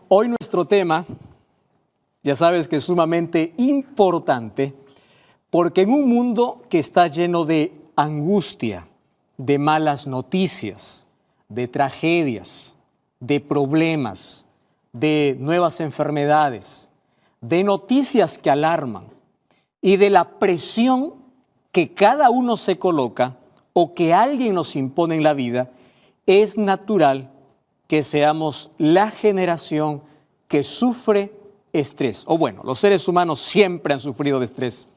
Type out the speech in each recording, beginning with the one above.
Hoy nuestro tema, ya sabes que es sumamente importante, porque en un mundo que está lleno de angustia, de malas noticias, de tragedias, de problemas, de nuevas enfermedades, de noticias que alarman y de la presión que cada uno se coloca o que alguien nos impone en la vida, es natural que seamos la generación que sufre estrés. O bueno, los seres humanos siempre han sufrido de estrés,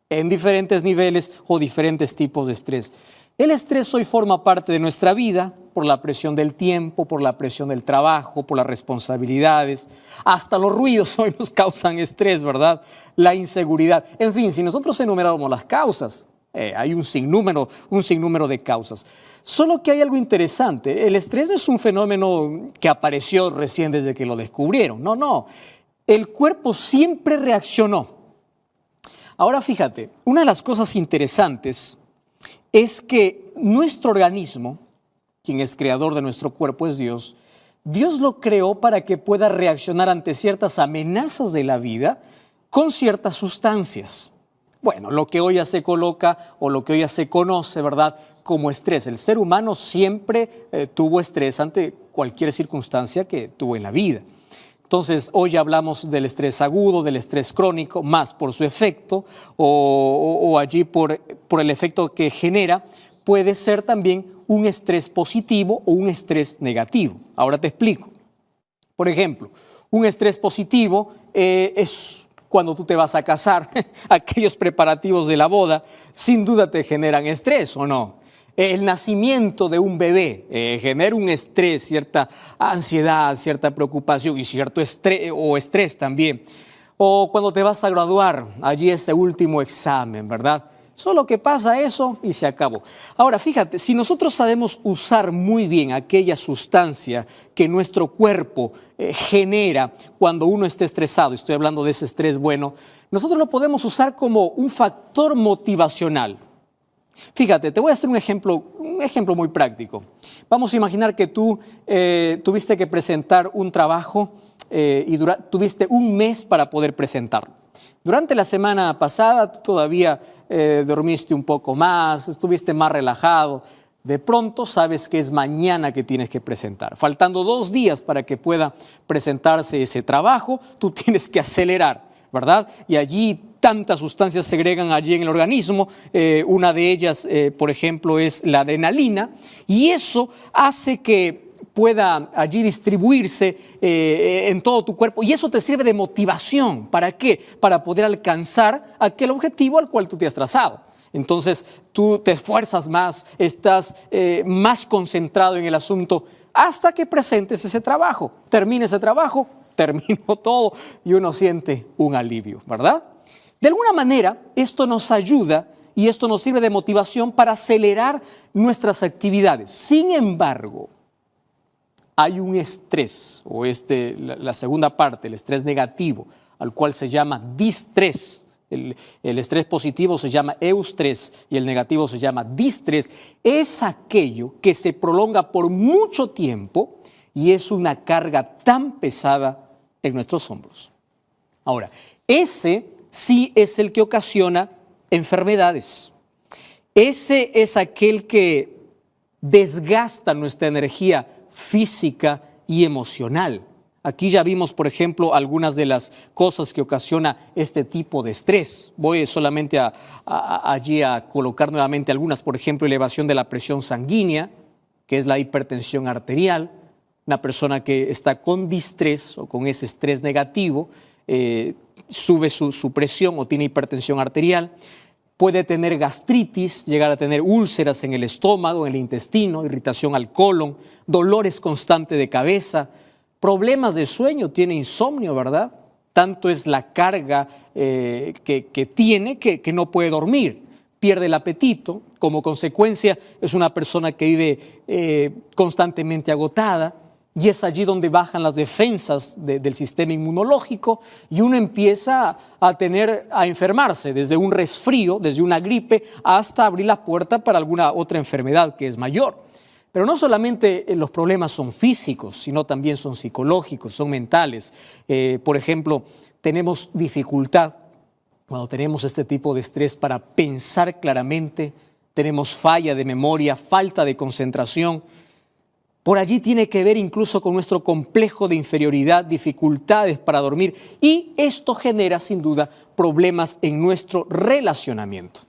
en diferentes niveles o diferentes tipos de estrés. El estrés hoy forma parte de nuestra vida por la presión del tiempo, por la presión del trabajo, por las responsabilidades. Hasta los ruidos hoy nos causan estrés, ¿verdad? La inseguridad. En fin, si nosotros enumeráramos las causas, hay un sinnúmero de causas. Solo que hay algo interesante. El estrés no es un fenómeno que apareció recién desde que lo descubrieron. No. El cuerpo siempre reaccionó. Ahora fíjate, una de las cosas interesantes es que nuestro organismo, quien es creador de nuestro cuerpo es Dios, Dios lo creó para que pueda reaccionar ante ciertas amenazas de la vida con ciertas sustancias. Bueno, lo que hoy ya se coloca o lo que hoy ya se conoce, ¿verdad?, como estrés. El ser humano siempre tuvo estrés ante cualquier circunstancia que tuvo en la vida. Entonces, hoy ya hablamos del estrés agudo, del estrés crónico, más por su efecto o allí por el efecto que genera. Puede ser también un estrés positivo o un estrés negativo. Ahora te explico. Por ejemplo, un estrés positivo es cuando tú te vas a casar, aquellos preparativos de la boda, sin duda te generan estrés, ¿o no? El nacimiento de un bebé genera un estrés, cierta ansiedad, cierta preocupación y cierto estrés también. O cuando te vas a graduar, allí ese último examen, ¿verdad? Solo que pasa eso y se acabó. Ahora, fíjate, si nosotros sabemos usar muy bien aquella sustancia que nuestro cuerpo genera cuando uno está estresado, estoy hablando de ese estrés bueno, nosotros lo podemos usar como un factor motivacional. Fíjate, te voy a hacer un ejemplo muy práctico. Vamos a imaginar que tú tuviste que presentar un trabajo y tuviste un mes para poder presentarlo. Durante la semana pasada tú todavía dormiste un poco más, estuviste más relajado. De pronto sabes que es mañana que tienes que presentar. Faltando 2 días para que pueda presentarse ese trabajo, tú tienes que acelerar, ¿verdad? Y allí tantas sustancias se segregan allí en el organismo. Una de ellas, por ejemplo, es la adrenalina. Y eso hace que pueda allí distribuirse en todo tu cuerpo y eso te sirve de motivación. ¿Para qué? Para poder alcanzar aquel objetivo al cual tú te has trazado. Entonces tú te esfuerzas más, estás más concentrado en el asunto hasta que presentes ese trabajo. Termina ese trabajo, terminó todo y uno siente un alivio, ¿verdad? De alguna manera esto nos ayuda y esto nos sirve de motivación para acelerar nuestras actividades. Sin embargo, hay un estrés, o la segunda parte, el estrés negativo, al cual se llama distrés. El estrés positivo se llama eustrés y el negativo se llama distrés. Es aquello que se prolonga por mucho tiempo y es una carga tan pesada en nuestros hombros. Ahora, ese sí es el que ocasiona enfermedades. Ese es aquel que desgasta nuestra energía física y emocional. Aquí ya vimos, por ejemplo, algunas de las cosas que ocasiona este tipo de estrés. Voy solamente allí a colocar nuevamente algunas, por ejemplo, elevación de la presión sanguínea, que es la hipertensión arterial. Una persona que está con distrés o con ese estrés negativo, sube su presión o tiene hipertensión arterial. Puede tener gastritis, llegar a tener úlceras en el estómago, en el intestino, irritación al colon, dolores constantes de cabeza, problemas de sueño, tiene insomnio, ¿verdad? Tanto es la carga que tiene que no puede dormir, pierde el apetito, como consecuencia es una persona que vive constantemente agotada. Y es allí donde bajan las defensas del sistema inmunológico y uno empieza a enfermarse, desde un resfrío, desde una gripe, hasta abrir la puerta para alguna otra enfermedad que es mayor. Pero no solamente los problemas son físicos, sino también son psicológicos, son mentales. Por ejemplo, tenemos dificultad cuando tenemos este tipo de estrés para pensar claramente, tenemos falla de memoria, falta de concentración. Por allí tiene que ver incluso con nuestro complejo de inferioridad, dificultades para dormir, y esto genera sin duda problemas en nuestro relacionamiento.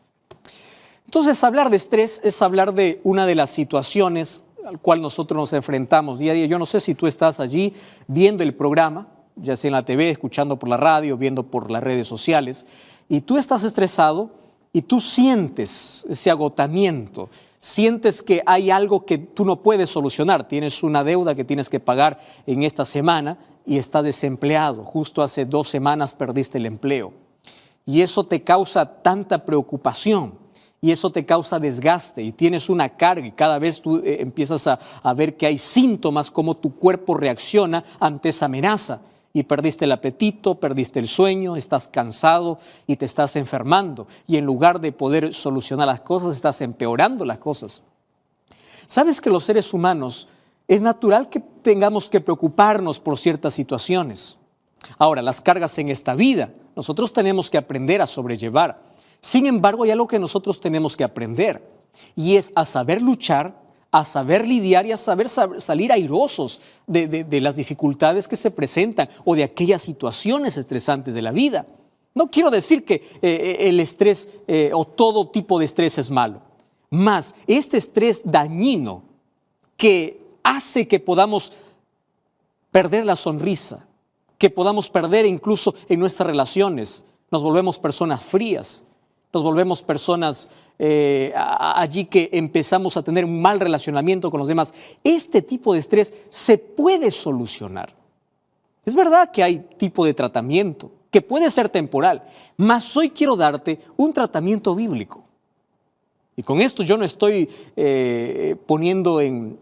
Entonces, hablar de estrés es hablar de una de las situaciones al cual nosotros nos enfrentamos día a día. Yo no sé si tú estás allí viendo el programa, ya sea en la TV, escuchando por la radio, viendo por las redes sociales, y tú estás estresado y tú sientes ese agotamiento, sientes que hay algo que tú no puedes solucionar, tienes una deuda que tienes que pagar en esta semana y estás desempleado, justo hace 2 semanas perdiste el empleo, y eso te causa tanta preocupación. Y eso te causa desgaste y tienes una carga y cada vez tú empiezas a ver que hay síntomas, cómo tu cuerpo reacciona ante esa amenaza. Y perdiste el apetito, perdiste el sueño, estás cansado y te estás enfermando. Y en lugar de poder solucionar las cosas, estás empeorando las cosas. ¿Sabes que los seres humanos es natural que tengamos que preocuparnos por ciertas situaciones? Ahora, las cargas en esta vida, nosotros tenemos que aprender a sobrellevar. Sin embargo, hay algo que nosotros tenemos que aprender y es a saber luchar, a saber lidiar y a saber salir airosos de las dificultades que se presentan o de aquellas situaciones estresantes de la vida. No quiero decir que el estrés o todo tipo de estrés es malo, más este estrés dañino que hace que podamos perder la sonrisa, que podamos perder incluso en nuestras relaciones, nos volvemos personas frías. Nos volvemos personas allí que empezamos a tener un mal relacionamiento con los demás. Este tipo de estrés se puede solucionar. Es verdad que hay tipo de tratamiento que puede ser temporal, mas hoy quiero darte un tratamiento bíblico. Y con esto yo no estoy poniendo en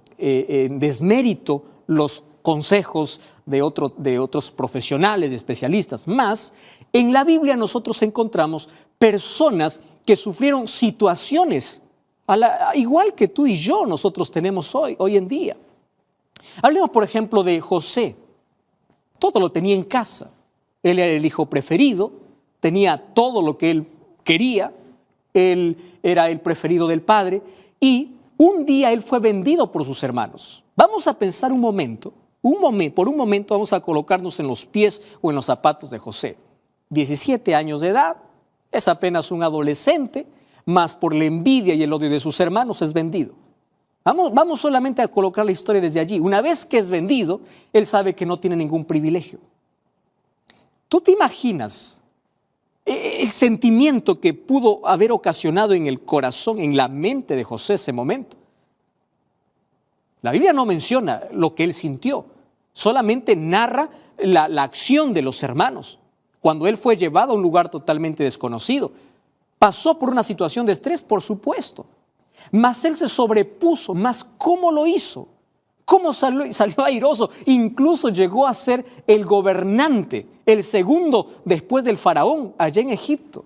desmérito los consejos de otros profesionales y especialistas, más en la Biblia nosotros encontramos personas que sufrieron situaciones igual que tú y yo nosotros tenemos hoy en día. Hablemos, por ejemplo, de José. Todo lo tenía en casa. Él era el hijo preferido, tenía todo lo que él quería, él era el preferido del padre y un día él fue vendido por sus hermanos. Vamos a pensar por un momento vamos a colocarnos en los pies o en los zapatos de José. 17 años de edad, es apenas un adolescente, mas por la envidia y el odio de sus hermanos es vendido. Vamos solamente a colocar la historia desde allí. Una vez que es vendido, él sabe que no tiene ningún privilegio. ¿Tú te imaginas el sentimiento que pudo haber ocasionado en el corazón, en la mente de José ese momento? La Biblia no menciona lo que él sintió, solamente narra la acción de los hermanos. Cuando él fue llevado a un lugar totalmente desconocido, pasó por una situación de estrés, por supuesto, mas él se sobrepuso. Mas ¿cómo lo hizo? ¿Cómo salió airoso? Incluso llegó a ser el gobernante, el segundo después del faraón allá en Egipto.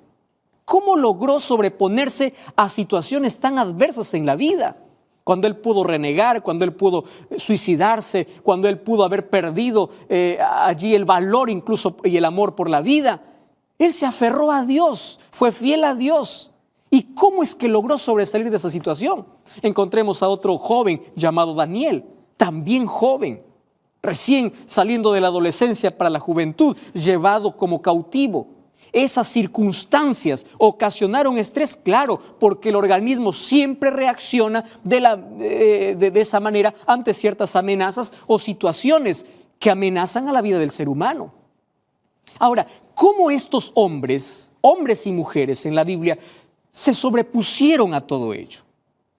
¿Cómo logró sobreponerse a situaciones tan adversas en la vida? Cuando él pudo renegar, cuando él pudo suicidarse, cuando él pudo haber perdido allí el valor incluso y el amor por la vida. Él se aferró a Dios, fue fiel a Dios. ¿Y cómo es que logró sobresalir de esa situación? Encontremos a otro joven llamado Daniel, también joven, recién saliendo de la adolescencia para la juventud, llevado como cautivo. Esas circunstancias ocasionaron estrés, claro, porque el organismo siempre reacciona de esa manera ante ciertas amenazas o situaciones que amenazan a la vida del ser humano. Ahora, ¿cómo estos hombres y mujeres en la Biblia, se sobrepusieron a todo ello?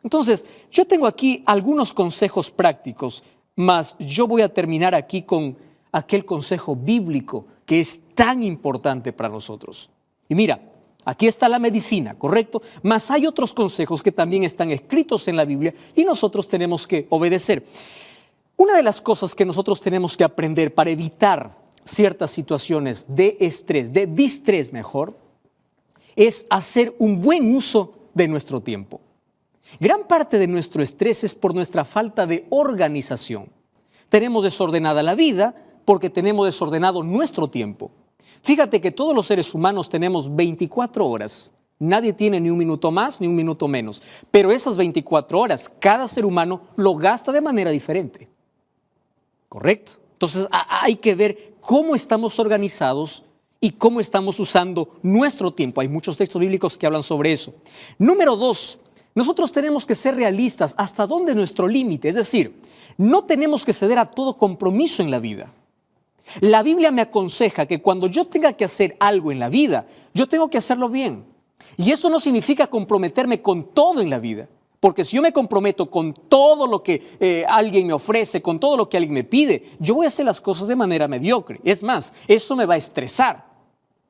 Entonces, yo tengo aquí algunos consejos prácticos, mas yo voy a terminar aquí con aquel consejo bíblico que es tan importante para nosotros. Y mira, aquí está la medicina, ¿correcto? Mas hay otros consejos que también están escritos en la Biblia y nosotros tenemos que obedecer. Una de las cosas que nosotros tenemos que aprender para evitar ciertas situaciones de estrés, de distrés mejor, es hacer un buen uso de nuestro tiempo. Gran parte de nuestro estrés es por nuestra falta de organización. Tenemos desordenada la vida porque tenemos desordenado nuestro tiempo. Fíjate que todos los seres humanos tenemos 24 horas. Nadie tiene ni un minuto más ni un minuto menos. Pero esas 24 horas, cada ser humano lo gasta de manera diferente. ¿Correcto? Entonces hay que ver cómo estamos organizados y cómo estamos usando nuestro tiempo. Hay muchos textos bíblicos que hablan sobre eso. Número 2, nosotros tenemos que ser realistas hasta dónde es nuestro límite. Es decir, no tenemos que ceder a todo compromiso en la vida. La Biblia me aconseja que cuando yo tenga que hacer algo en la vida, yo tengo que hacerlo bien. Y esto no significa comprometerme con todo en la vida. Porque si yo me comprometo con todo lo que alguien me ofrece, con todo lo que alguien me pide, yo voy a hacer las cosas de manera mediocre. Es más, eso me va a estresar.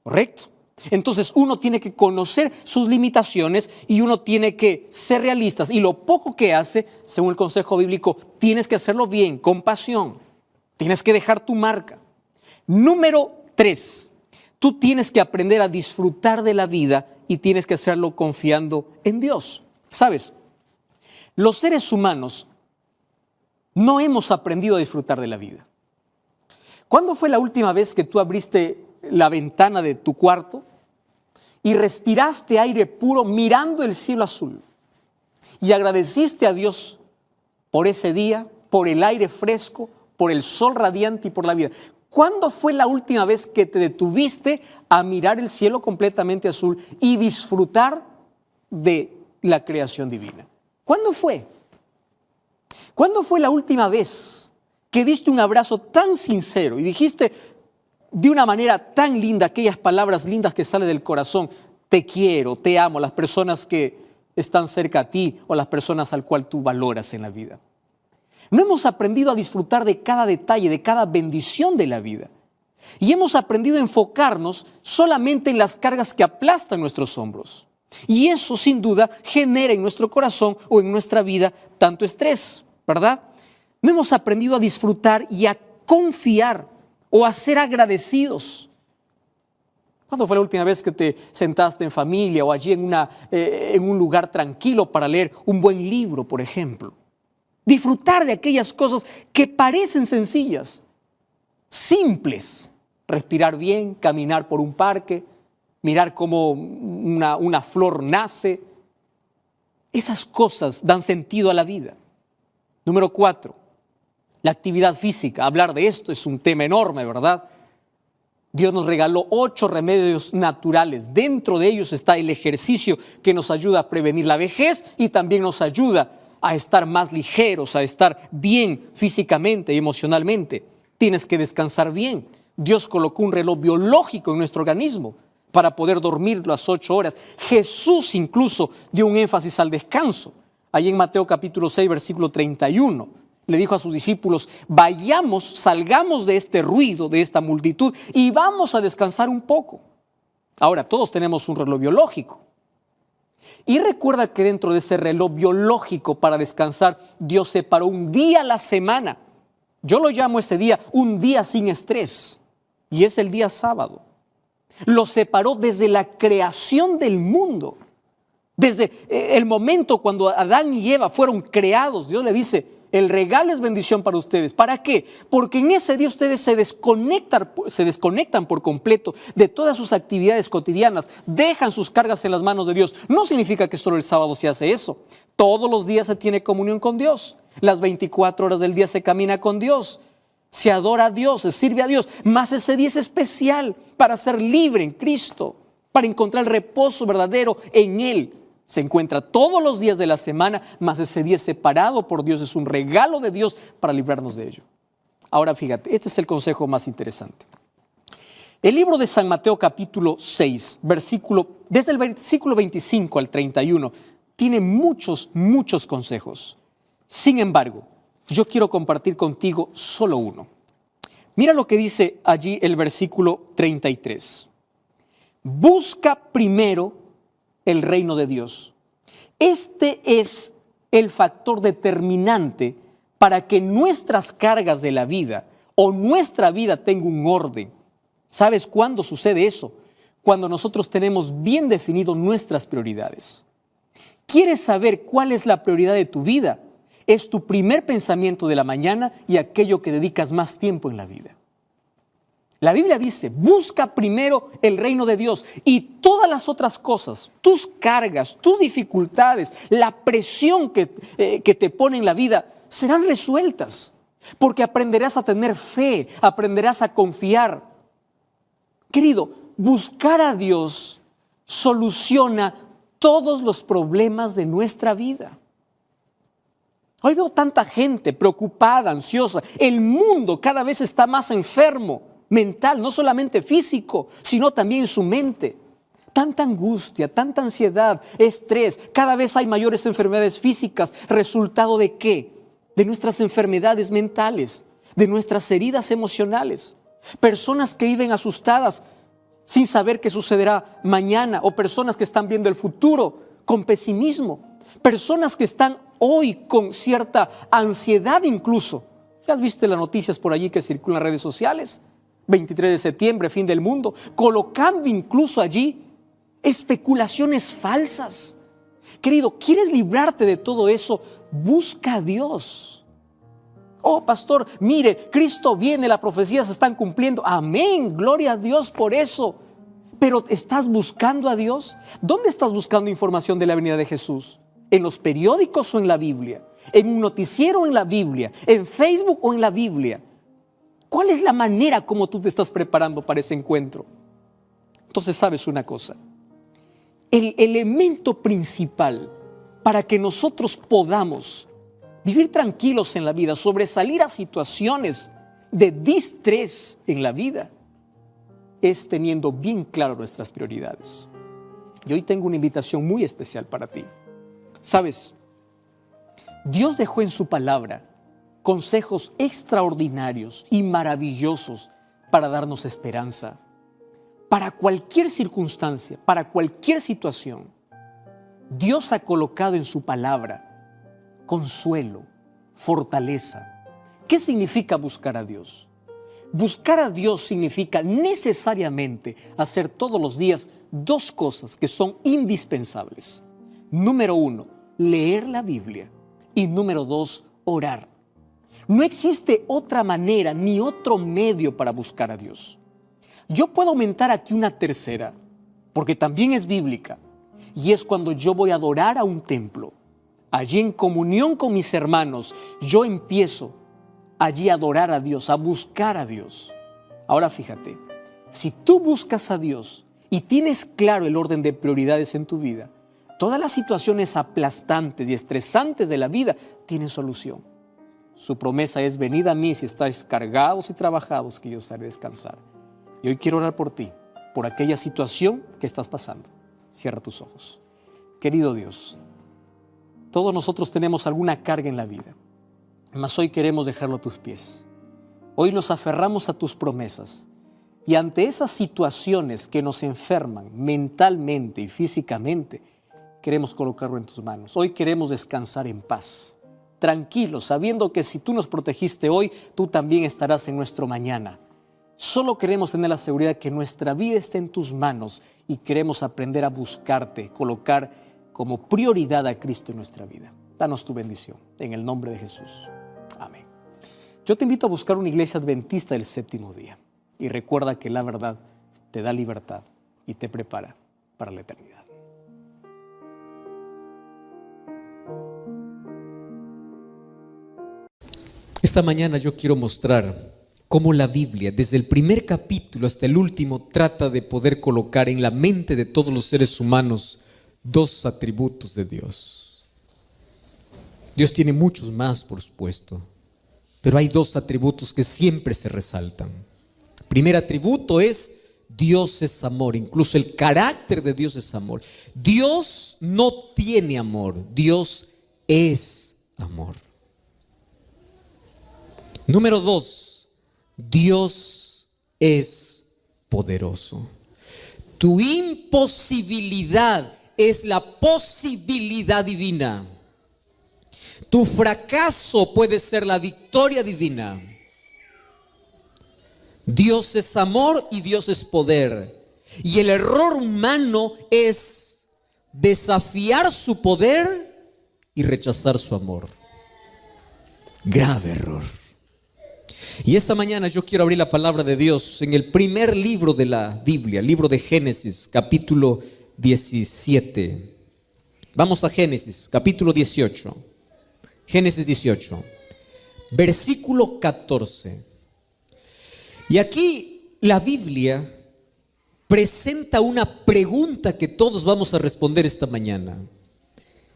¿Correcto? Entonces uno tiene que conocer sus limitaciones y uno tiene que ser realistas. Y lo poco que hace, según el consejo bíblico, tienes que hacerlo bien, con pasión. Tienes que dejar tu marca. Número 3, tú tienes que aprender a disfrutar de la vida y tienes que hacerlo confiando en Dios. ¿Sabes? Los seres humanos no hemos aprendido a disfrutar de la vida. ¿Cuándo fue la última vez que tú abriste la ventana de tu cuarto y respiraste aire puro mirando el cielo azul y agradeciste a Dios por ese día, por el aire fresco, por el sol radiante y por la vida? ¿Cuándo fue la última vez que te detuviste a mirar el cielo completamente azul y disfrutar de la creación divina? ¿Cuándo fue? ¿Cuándo fue la última vez que diste un abrazo tan sincero y dijiste de una manera tan linda aquellas palabras lindas que salen del corazón? Te quiero, te amo, las personas que están cerca a ti o las personas al cual tú valoras en la vida. No hemos aprendido a disfrutar de cada detalle, de cada bendición de la vida. Y hemos aprendido a enfocarnos solamente en las cargas que aplastan nuestros hombros. Y eso sin duda genera en nuestro corazón o en nuestra vida tanto estrés, ¿verdad? No hemos aprendido a disfrutar y a confiar o a ser agradecidos. ¿Cuándo fue la última vez que te sentaste en familia o allí en un lugar tranquilo para leer un buen libro, por ejemplo? Disfrutar de aquellas cosas que parecen sencillas, simples. Respirar bien, caminar por un parque, mirar cómo una flor nace. Esas cosas dan sentido a la vida. Número 4, la actividad física. Hablar de esto es un tema enorme, ¿verdad? Dios nos regaló 8 remedios naturales. Dentro de ellos está el ejercicio que nos ayuda a prevenir la vejez y también nos ayuda a estar más ligeros, a estar bien físicamente y emocionalmente. Tienes que descansar bien. Dios colocó un reloj biológico en nuestro organismo para poder dormir las 8 horas. Jesús incluso dio un énfasis al descanso. Allí en Mateo capítulo 6, versículo 31, le dijo a sus discípulos: vayamos, salgamos de este ruido, de esta multitud y vamos a descansar un poco. Ahora, todos tenemos un reloj biológico. Y recuerda que dentro de ese reloj biológico para descansar, Dios separó un día a la semana. Yo lo llamo ese día un día sin estrés. Y es el día sábado. Lo separó desde la creación del mundo. Desde el momento cuando Adán y Eva fueron creados, Dios le dice: el regalo es bendición para ustedes. ¿Para qué? Porque en ese día ustedes se desconectan por completo de todas sus actividades cotidianas, dejan sus cargas en las manos de Dios. No significa que solo el sábado se hace eso. Todos los días se tiene comunión con Dios. Las 24 horas del día se camina con Dios. Se adora a Dios, se sirve a Dios. Más ese día es especial para ser libre en Cristo, para encontrar el reposo verdadero en Él. Se encuentra todos los días de la semana, más ese día separado por Dios es un regalo de Dios para librarnos de ello. Ahora fíjate, este es el consejo más interesante. El libro de San Mateo capítulo 6, desde el versículo 25 al 31, tiene muchos consejos. Sin embargo, yo quiero compartir contigo solo uno. Mira lo que dice allí el versículo 33. Busca primero el reino de Dios. Este es el factor determinante para que nuestras cargas de la vida o nuestra vida tenga un orden. ¿Sabes cuándo sucede eso? Cuando nosotros tenemos bien definido nuestras prioridades. ¿Quieres saber cuál es la prioridad de tu vida? Es tu primer pensamiento de la mañana y aquello que dedicas más tiempo en la vida. La Biblia dice, busca primero el reino de Dios y todas las otras cosas, tus cargas, tus dificultades, la presión que te pone en la vida, serán resueltas. Porque aprenderás a tener fe, aprenderás a confiar. Querido, buscar a Dios soluciona todos los problemas de nuestra vida. Hoy veo tanta gente preocupada, ansiosa. El mundo cada vez está más enfermo, mental, no solamente físico, sino también en su mente. Tanta angustia, tanta ansiedad, estrés. Cada vez hay mayores enfermedades físicas. ¿Resultado de qué? De nuestras enfermedades mentales, de nuestras heridas emocionales. Personas que viven asustadas sin saber qué sucederá mañana, o personas que están viendo el futuro con pesimismo. Personas que están hoy con cierta ansiedad incluso. ¿Ya has visto las noticias por allí que circulan en las redes sociales? 23 de septiembre, fin del mundo, colocando incluso allí especulaciones falsas. Querido, ¿quieres librarte de todo eso? Busca a Dios. Oh, pastor, mire, Cristo viene, las profecías se están cumpliendo. Amén, gloria a Dios por eso. Pero ¿estás buscando a Dios? ¿Dónde estás buscando información de la venida de Jesús? ¿En los periódicos o en la Biblia? ¿En un noticiero o en la Biblia? ¿En Facebook o en la Biblia? ¿Cuál es la manera como tú te estás preparando para ese encuentro? Entonces, sabes una cosa. El elemento principal para que nosotros podamos vivir tranquilos en la vida, sobresalir a situaciones de distrés en la vida, es teniendo bien claro nuestras prioridades. Y hoy tengo una invitación muy especial para ti. ¿Sabes? Dios dejó en su palabra consejos extraordinarios y maravillosos para darnos esperanza. Para cualquier circunstancia, para cualquier situación, Dios ha colocado en su palabra consuelo, fortaleza. ¿Qué significa buscar a Dios? Buscar a Dios significa necesariamente hacer todos los días dos cosas que son indispensables. Número 1, leer la Biblia. Y número 2, orar. No existe otra manera ni otro medio para buscar a Dios. Yo puedo aumentar aquí una tercera, porque también es bíblica, y es cuando yo voy a adorar a un templo. Allí en comunión con mis hermanos, yo empiezo allí a adorar a Dios, a buscar a Dios. Ahora fíjate, si tú buscas a Dios y tienes claro el orden de prioridades en tu vida, todas las situaciones aplastantes y estresantes de la vida tienen solución. Su promesa es: venid a mí si estáis cargados y trabajados, que yo os haré descansar. Y hoy quiero orar por ti, por aquella situación que estás pasando. Cierra tus ojos. Querido Dios, todos nosotros tenemos alguna carga en la vida, mas hoy queremos dejarlo a tus pies. Hoy nos aferramos a tus promesas y ante esas situaciones que nos enferman mentalmente y físicamente, queremos colocarlo en tus manos. Hoy queremos descansar en paz, tranquilos, sabiendo que si tú nos protegiste hoy, tú también estarás en nuestro mañana. Solo queremos tener la seguridad que nuestra vida está en tus manos y queremos aprender a buscarte, colocar como prioridad a Cristo en nuestra vida. Danos tu bendición, en el nombre de Jesús. Amén. Yo te invito a buscar una iglesia adventista del séptimo día y recuerda que la verdad te da libertad y te prepara para la eternidad. Esta mañana yo quiero mostrar cómo la Biblia, desde el primer capítulo hasta el último, trata de poder colocar en la mente de todos los seres humanos dos atributos de Dios. Dios tiene muchos más, por supuesto, pero hay dos atributos que siempre se resaltan. El primer atributo es: Dios es amor. Incluso el carácter de Dios es amor. Dios no tiene amor, Dios es amor. Número 2, Dios es poderoso. Tu imposibilidad es la posibilidad divina. Tu fracaso puede ser la victoria divina. Dios es amor y Dios es poder. Y el error humano es desafiar su poder y rechazar su amor. Grave error. Y esta mañana yo quiero abrir la palabra de Dios en el primer libro de la Biblia, libro de Génesis, capítulo 17. Vamos a Génesis, capítulo 18. Génesis 18, versículo 14. Y aquí la Biblia presenta una pregunta que todos vamos a responder esta mañana.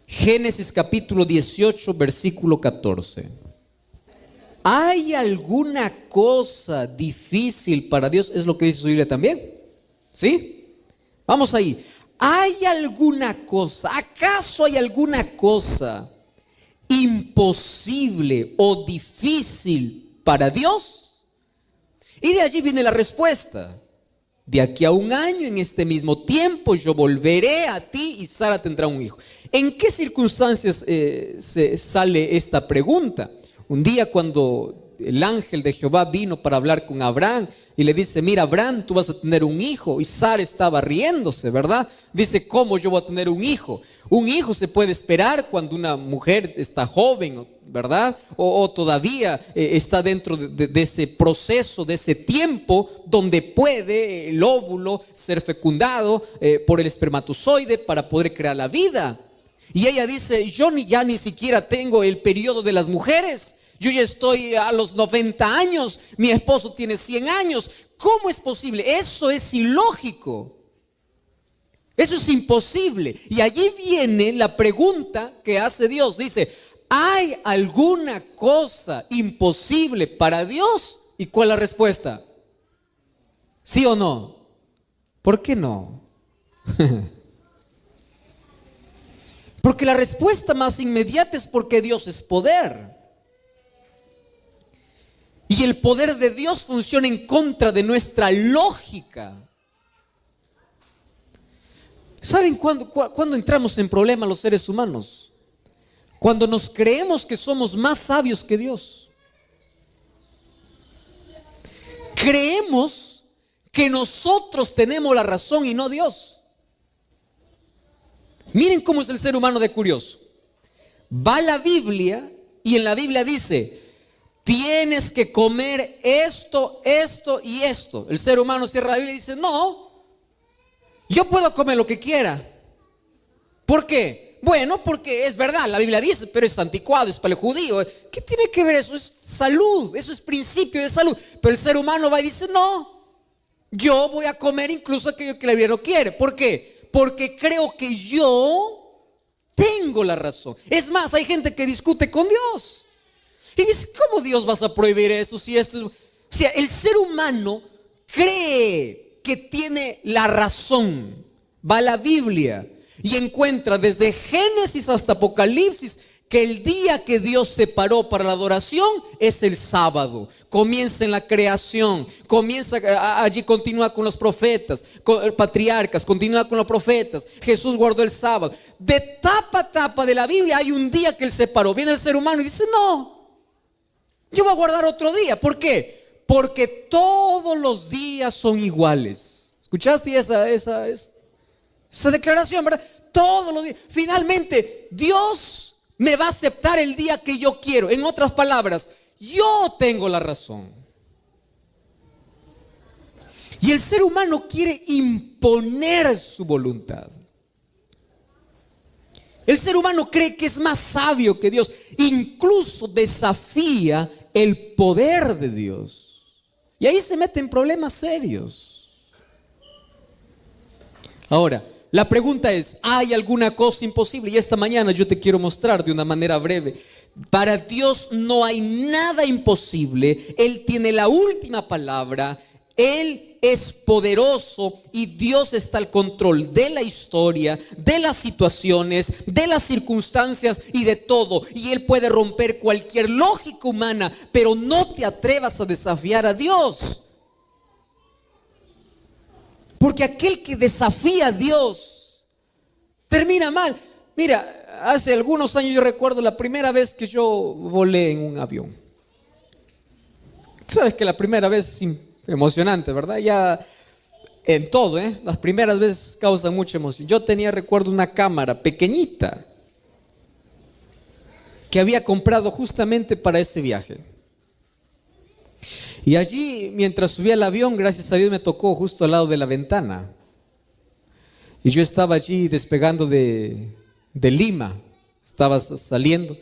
Génesis capítulo 18, versículo 14. ¿Hay alguna cosa difícil para Dios? Es lo que dice su Biblia también. ¿Sí? Vamos ahí. ¿Hay alguna cosa? ¿Acaso hay alguna cosa imposible o difícil para Dios? Y de allí viene la respuesta. De aquí a un año, en este mismo tiempo, yo volveré a ti y Sara tendrá un hijo. ¿En qué circunstancias se sale esta pregunta? Un día cuando el ángel de Jehová vino para hablar con Abraham y le dice, mira Abraham, tú vas a tener un hijo. Y Sara estaba riéndose, ¿verdad? Dice, ¿cómo yo voy a tener un hijo? Un hijo se puede esperar cuando una mujer está joven, ¿verdad? O todavía está dentro de ese proceso, de ese tiempo donde puede el óvulo ser fecundado por el espermatozoide para poder crear la vida. Y ella dice, yo ya ni siquiera tengo el periodo de las mujeres. Yo ya estoy a los 90 años, mi esposo tiene 100 años. ¿Cómo es posible? Eso es ilógico. Eso es imposible. Y allí viene la pregunta que hace Dios. Dice, ¿hay alguna cosa imposible para Dios? ¿Y cuál es la respuesta? ¿Sí o no? ¿Por qué no? Porque la respuesta más inmediata es porque Dios es poder. Y el poder de Dios funciona en contra de nuestra lógica. ¿Saben cuándo entramos en problemas los seres humanos? Cuando nos creemos que somos más sabios que Dios. Creemos que nosotros tenemos la razón y no Dios. Miren cómo es el ser humano de curioso. Va a la Biblia y en la Biblia dice, tienes que comer esto, esto y esto. El ser humano cierra la Biblia y dice, no, yo puedo comer lo que quiera. ¿Por qué? Bueno, porque es verdad, la Biblia dice, pero es anticuado, es para el judío. ¿Qué tiene que ver eso? Es salud, eso es principio de salud. Pero el ser humano va y dice, no, yo voy a comer incluso aquello que la Biblia no quiere. ¿Por qué? Porque creo que yo tengo la razón. Es más, hay gente que discute con Dios y dice, ¿cómo Dios vas a prohibir esto si esto es? O sea, el ser humano cree que tiene la razón. Va a la Biblia y encuentra desde Génesis hasta Apocalipsis que el día que Dios separó para la adoración es el sábado. Comienza en la creación, allí continúa con los profetas, con patriarcas, continúa con los profetas. Jesús guardó el sábado. De tapa a tapa de la Biblia hay un día que Él separó. Viene el ser humano y dice, no, yo voy a guardar otro día. ¿Por qué? Porque todos los días son iguales. ¿Escuchaste esa declaración, verdad? Todos los días. Finalmente, Dios me va a aceptar el día que yo quiero. En otras palabras, yo tengo la razón. Y el ser humano quiere imponer su voluntad. El ser humano cree que es más sabio que Dios. Incluso desafía el poder de Dios. Y ahí se mete en problemas serios. Ahora, la pregunta es, ¿hay alguna cosa imposible? Y esta mañana yo te quiero mostrar de una manera breve. Para Dios no hay nada imposible. Él tiene la última palabra. Él es poderoso y Dios está al control de la historia, de las situaciones, de las circunstancias y de todo. Y Él puede romper cualquier lógica humana, pero no te atrevas a desafiar a Dios. Porque aquel que desafía a Dios termina mal. Mira, hace algunos años yo recuerdo la primera vez que yo volé en un avión. Sabes que la primera vez es emocionante, ¿verdad? Ya En todo, las primeras veces causan mucha emoción. Yo recuerdo una cámara pequeñita que había comprado justamente para ese viaje. Y allí, mientras subía al avión, gracias a Dios me tocó justo al lado de la ventana. Y yo estaba allí despegando de Lima, estaba saliendo.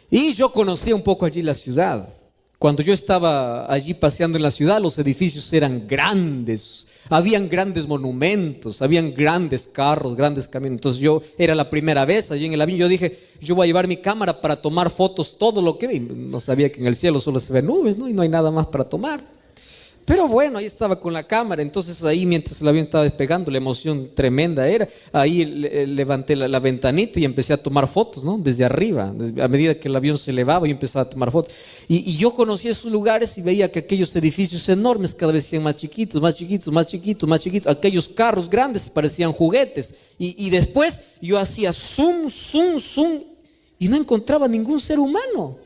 Y yo conocía un poco allí la ciudad. Cuando yo estaba allí paseando en la ciudad, los edificios eran grandes, habían grandes monumentos, habían grandes carros, grandes camiones. Entonces yo era la primera vez allí en el avión. Yo dije, yo voy a llevar mi cámara para tomar fotos, todo lo que ve. No sabía que en el cielo solo se ven nubes, ¿no? Y no hay nada más para tomar. Pero bueno, ahí estaba con la cámara. Entonces ahí, mientras el avión estaba despegando, la emoción tremenda era. Ahí levanté la ventanita y empecé a tomar fotos, ¿no? Desde arriba. A medida que el avión se elevaba, yo empezaba a tomar fotos. Y yo conocía esos lugares y veía que aquellos edificios enormes cada vez se hacían más chiquitos, más chiquitos, más chiquitos, más chiquitos. Aquellos carros grandes parecían juguetes. Y después yo hacía zoom, zoom, zoom y no encontraba ningún ser humano.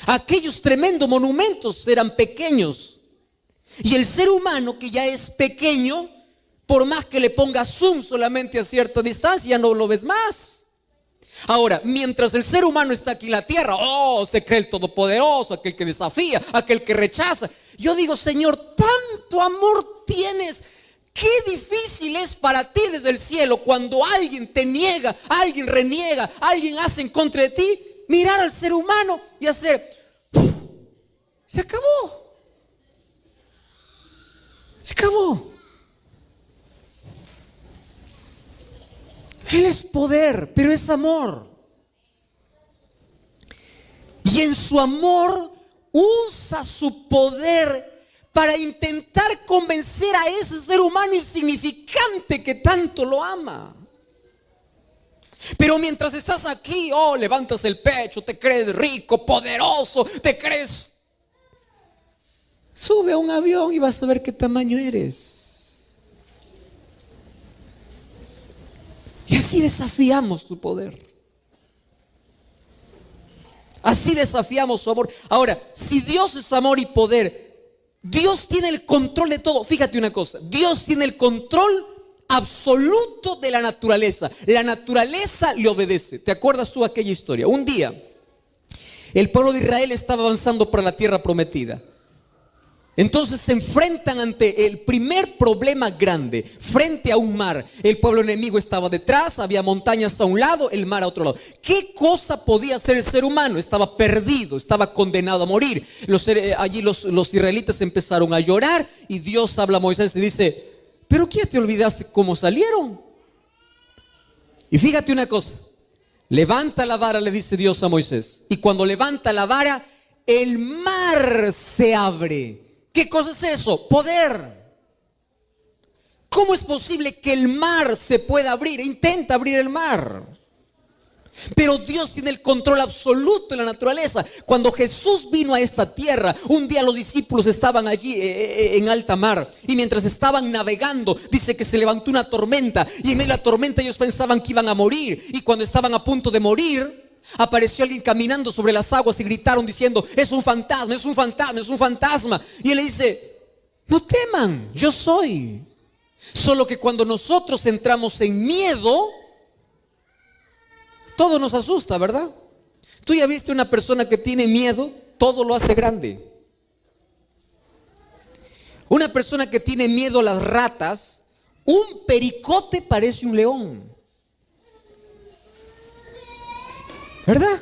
Aquellos tremendos monumentos eran pequeños. Y el ser humano, que ya es pequeño, por más que le ponga zoom solamente a cierta distancia, ya no lo ves más. Ahora, mientras el ser humano está aquí en la tierra, se cree el todopoderoso, aquel que desafía, aquel que rechaza. Yo digo, Señor, tanto amor tienes. Qué difícil es para ti desde el cielo cuando alguien te niega, alguien reniega, alguien hace en contra de ti. Mirar al ser humano y hacer, se acabó. Se acabó. Él es poder, pero es amor. Y en su amor usa su poder para intentar convencer a ese ser humano insignificante que tanto lo ama. Pero mientras estás aquí, levantas el pecho, te crees rico, poderoso, te crees. Sube a un avión y vas a ver qué tamaño eres. Y así desafiamos tu poder. Así desafiamos su amor. Ahora, si Dios es amor y poder, Dios tiene el control de todo. Fíjate una cosa, Dios tiene el control absoluto de la naturaleza. La naturaleza le obedece. ¿Te acuerdas tú de aquella historia? Un día el pueblo de Israel estaba avanzando para la tierra prometida. Entonces se enfrentan ante el primer problema grande, frente a un mar. El pueblo enemigo estaba detrás, había montañas a un lado, el mar a otro lado. ¿Qué cosa podía hacer el ser humano? Estaba perdido, estaba condenado a morir. Allí los israelitas empezaron a llorar y Dios habla a Moisés y dice: ¿pero qué te olvidaste cómo salieron? Y fíjate una cosa, levanta la vara, le dice Dios a Moisés. Y cuando levanta la vara, el mar se abre. ¿Qué cosa es eso? Poder. ¿Cómo es posible que el mar se pueda abrir? Intenta abrir el mar. Pero Dios tiene el control absoluto de la naturaleza. Cuando Jesús vino a esta tierra, un día los discípulos estaban allí en alta mar, y mientras estaban navegando, dice que se levantó una tormenta, y en medio de la tormenta ellos pensaban que iban a morir. Y cuando estaban a punto de morir, apareció alguien caminando sobre las aguas y gritaron diciendo: es un fantasma, es un fantasma, es un fantasma. Y él le dice: no teman, yo soy. Solo que cuando nosotros entramos en miedo, todo nos asusta, ¿verdad? Tú ya viste una persona que tiene miedo, todo lo hace grande. Una persona que tiene miedo a las ratas, un pericote parece un león, ¿verdad?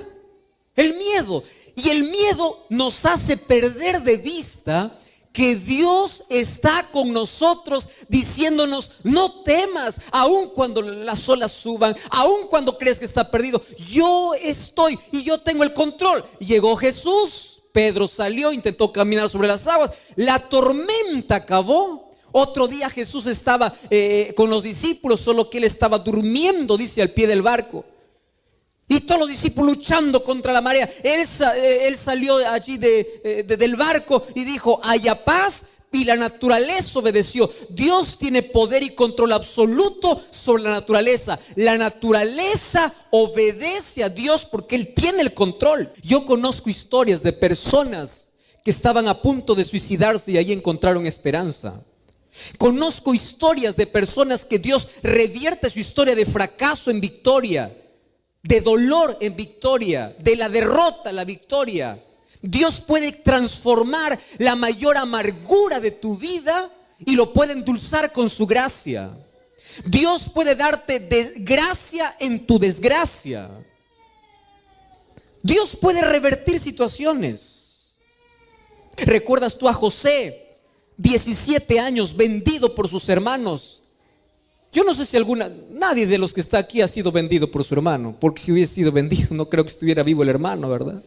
El miedo. Y el miedo nos hace perder de vista que Dios está con nosotros diciéndonos: no temas, aun cuando las olas suban, aun cuando crees que está perdido, yo estoy y yo tengo el control. Llegó Jesús, Pedro salió, intentó caminar sobre las aguas, la tormenta acabó. Otro día Jesús estaba con los discípulos, solo que él estaba durmiendo, dice, al pie del barco. Y todos los discípulos luchando contra la marea. Él salió allí del barco y dijo: haya paz, y la naturaleza obedeció. Dios tiene poder y control absoluto sobre la naturaleza. La naturaleza obedece a Dios porque Él tiene el control. Yo conozco historias de personas que estaban a punto de suicidarse y ahí encontraron esperanza. Conozco historias de personas que Dios revierte su historia de fracaso en victoria, de dolor en victoria, de la derrota a la victoria. Dios puede transformar la mayor amargura de tu vida y lo puede endulzar con su gracia. Dios puede darte gracia en tu desgracia. Dios puede revertir situaciones. ¿Recuerdas tú a José? 17 años vendido por sus hermanos. Yo no sé si nadie de los que está aquí ha sido vendido por su hermano, porque si hubiese sido vendido no creo que estuviera vivo el hermano, ¿verdad?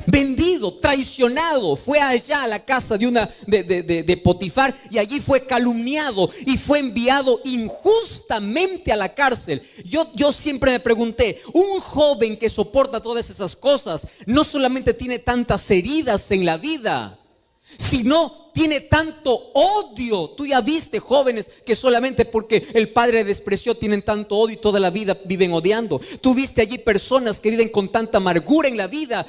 Vendido, traicionado, fue allá a la casa de Potifar y allí fue calumniado y fue enviado injustamente a la cárcel. Yo siempre me pregunté, un joven que soporta todas esas cosas no solamente tiene tantas heridas en la vida, sino tiene tanto odio. Tú ya viste jóvenes que solamente porque el padre despreció tienen tanto odio y toda la vida viven odiando. Tú viste allí personas que viven con tanta amargura en la vida,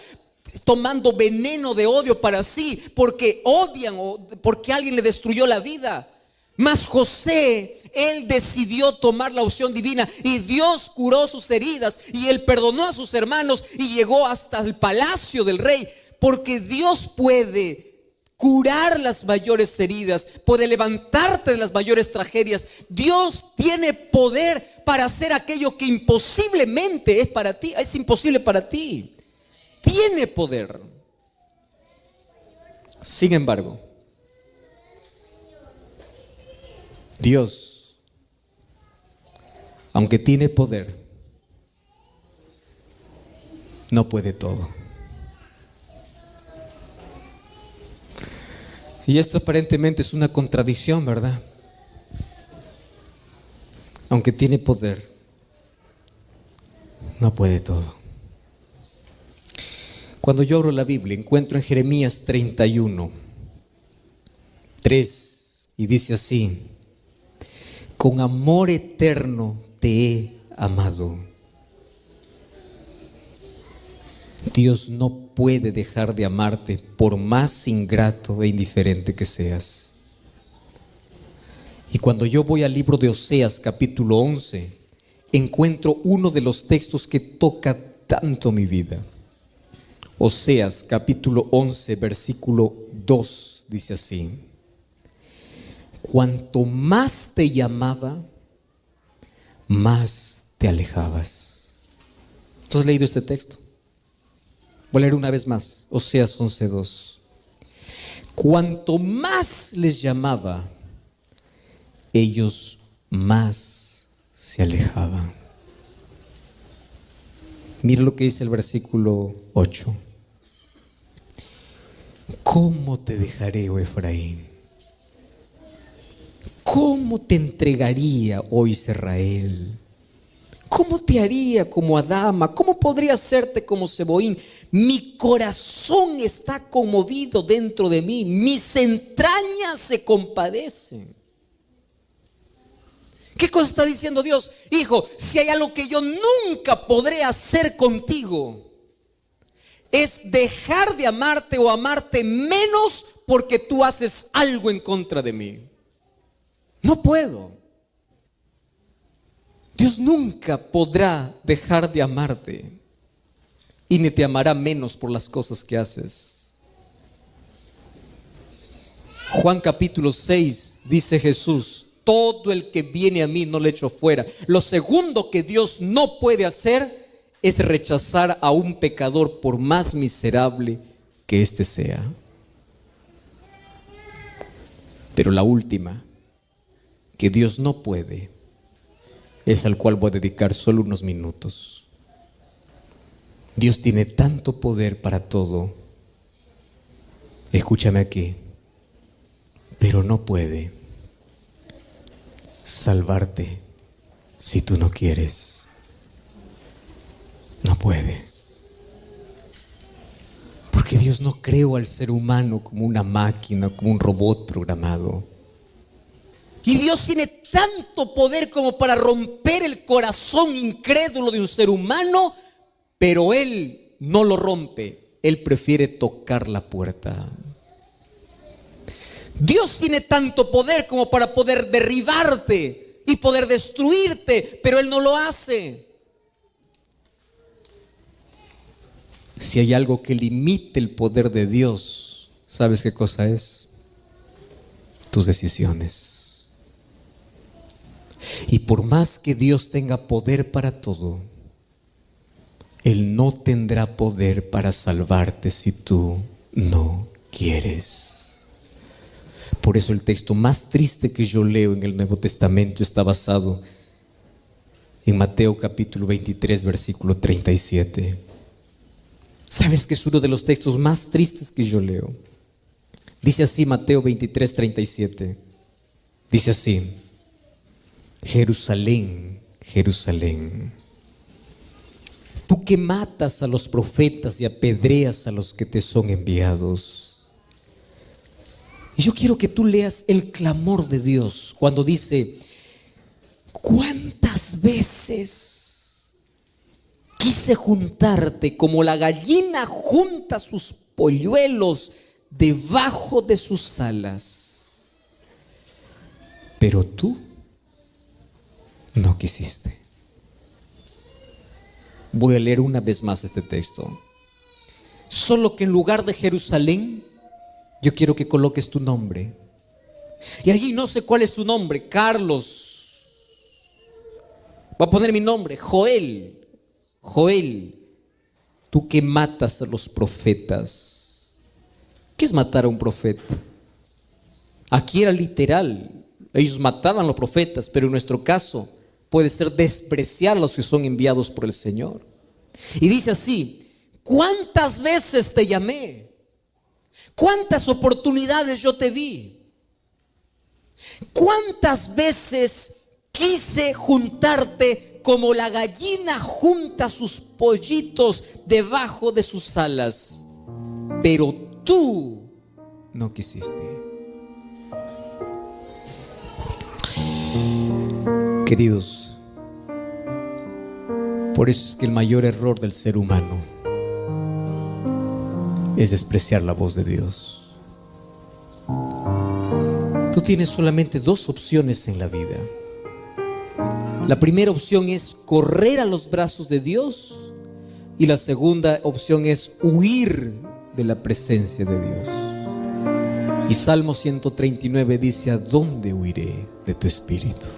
tomando veneno de odio para sí, porque odian o porque alguien le destruyó la vida. Mas José, él decidió tomar la opción divina y Dios curó sus heridas y él perdonó a sus hermanos y llegó hasta el palacio del rey, porque Dios puede curar las mayores heridas, puede levantarte de las mayores tragedias. Dios tiene poder para hacer aquello que imposiblemente es para ti, es imposible para ti. Tiene poder. Sin embargo, Dios, aunque tiene poder, no puede todo. Y esto aparentemente es una contradicción, ¿verdad? Aunque tiene poder, no puede todo. Cuando yo abro la Biblia, encuentro en Jeremías 31:3 y dice así: con amor eterno te he amado. Dios no puede dejar de amarte por más ingrato e indiferente que seas. Y cuando yo voy al libro de Oseas capítulo 11, encuentro uno de los textos que toca tanto mi vida. Oseas capítulo 11 versículo 2 dice así: cuanto más te llamaba, más te alejabas. ¿Tú has leído este texto? Voy a leer una vez más, Oseas 11:2. Cuanto más les llamaba, ellos más se alejaban. Mira lo que dice el versículo 8. ¿Cómo te dejaré, oh Efraín? ¿Cómo te entregaría, oh Israel? ¿Cómo te haría como Adama? ¿Cómo podría hacerte como Seboín? Mi corazón está conmovido dentro de mí, mis entrañas se compadecen. ¿Qué cosa está diciendo Dios? Hijo, si hay algo que yo nunca podré hacer contigo, es dejar de amarte o amarte menos porque tú haces algo en contra de mí. No puedo. Dios nunca podrá dejar de amarte y ni te amará menos por las cosas que haces. Juan capítulo 6 dice Jesús: todo el que viene a mí no le echo fuera. Lo segundo que Dios no puede hacer es rechazar a un pecador por más miserable que éste sea. Pero la última que Dios no puede es al cual voy a dedicar solo unos minutos. Dios tiene tanto poder para todo. Escúchame aquí. Pero no puede salvarte si tú no quieres. No puede. Porque Dios no creó al ser humano como una máquina, como un robot programado. Y Dios tiene tanto poder como para romper el corazón incrédulo de un ser humano, pero Él no lo rompe. Él prefiere tocar la puerta. Dios tiene tanto poder como para poder derribarte y poder destruirte, pero Él no lo hace. Si hay algo que limite el poder de Dios, ¿sabes qué cosa es? Tus decisiones. Y por más que Dios tenga poder para todo, Él no tendrá poder para salvarte si tú no quieres. Por eso el texto más triste que yo leo en el Nuevo Testamento está basado en Mateo capítulo 23, versículo 37. ¿Sabes que es uno de los textos más tristes que yo leo? Dice así Mateo 23, 37. Dice así: Jerusalén, Jerusalén, tú que matas a los profetas y apedreas a los que te son enviados. Y yo quiero que tú leas el clamor de Dios cuando dice: ¿cuántas veces quise juntarte como la gallina junta sus polluelos debajo de sus alas? Pero tú no quisiste. Voy a leer una vez más este texto. Solo que en lugar de Jerusalén, yo quiero que coloques tu nombre. Y allí no sé cuál es tu nombre. Carlos. Voy a poner mi nombre. Joel. Joel. Tú que matas a los profetas. ¿Qué es matar a un profeta? Aquí era literal. Ellos mataban a los profetas, pero en nuestro caso puede ser despreciar a los que son enviados por el Señor. Y dice así: ¿cuántas veces te llamé? ¿Cuántas oportunidades yo te vi? ¿Cuántas veces quise juntarte como la gallina junta sus pollitos debajo de sus alas? Pero tú no quisiste. Queridos, por eso es que el mayor error del ser humano es despreciar la voz de Dios. Tú tienes solamente dos opciones en la vida. La primera opción es correr a los brazos de Dios, y la segunda opción es huir de la presencia de Dios. Y Salmo 139 dice: ¿a dónde huiré de tu espíritu?